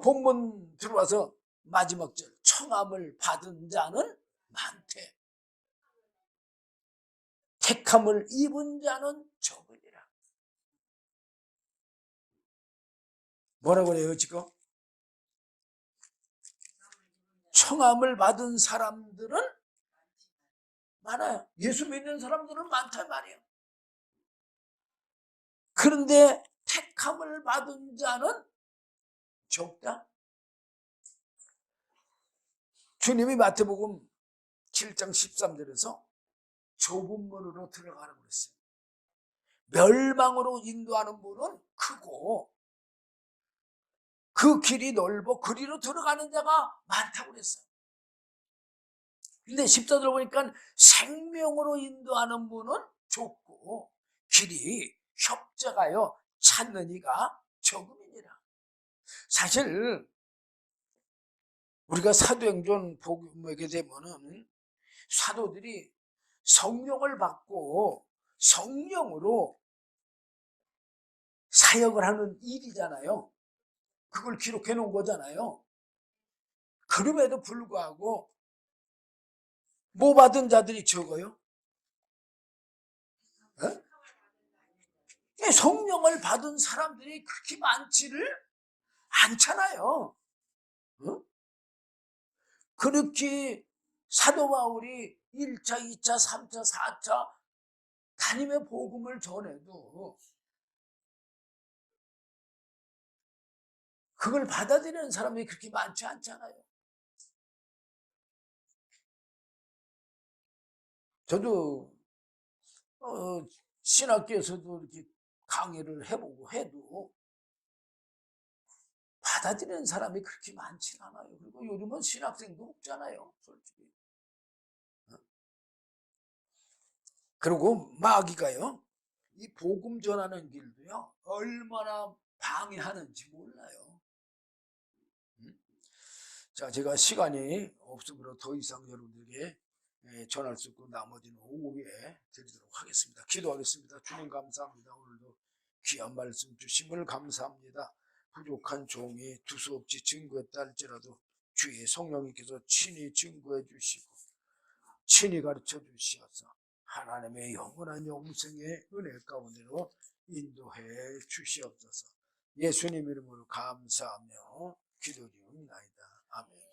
본문 들어와서 마지막 절 청함을 받은 자는 많대. 택함을 입은 자는 적으리라. 뭐라고 그래요 지금? 청함을 받은 사람들은 많아요. 예수 믿는 사람들은 많단 말이에요. 그런데 택함을 받은 자는 적다. 주님이 마태복음 7장 13절에서 좁은 문으로 들어가라고 그랬어요. 멸망으로 인도하는 문은 크고 그 길이 넓어 그리로 들어가는 자가 많다고 그랬어요. 근데 14절 보니까 생명으로 인도하는 문은 좁고 길이 협착하여 찾는 이가 적음이니라. 사실 우리가 사도행전 보게 되면은 사도들이 성령을 받고 성령으로 사역을 하는 일이잖아요. 그걸 기록해 놓은 거잖아요. 그럼에도 불구하고 뭐 받은 자들이 적어요? 네? 성령을 받은 사람들이 그렇게 많지를 않잖아요. 어? 그렇게 사도 바울이 1차, 2차, 3차, 4차 담임의 복음을 전해도 그걸 받아들이는 사람이 그렇게 많지 않잖아요. 저도 신학교에서도 이렇게 강의를 해보고 해도 받아들이는 사람이 그렇게 많지 않아요. 그리고 요즘은 신학생도 없잖아요, 솔직히. 그리고 마귀가요, 이 복음 전하는 길도요, 얼마나 방해하는지 몰라요. 자, 제가 시간이 없으므로 더 이상 여러분들에게 전할 수 없고 나머지는 오후에 드리도록 하겠습니다. 기도하겠습니다. 주님 감사합니다. 오늘도 귀한 말씀 주심을 감사합니다. 부족한 종이 두서없이 증거했다 할지라도 주의 성령님께서 친히 증거해 주시고 친히 가르쳐 주시어서 하나님의 영원한 영생의 은혜 가운데로 인도해 주시옵소서. 예수님 이름으로 감사하며 기도드리옵나이다. 아멘.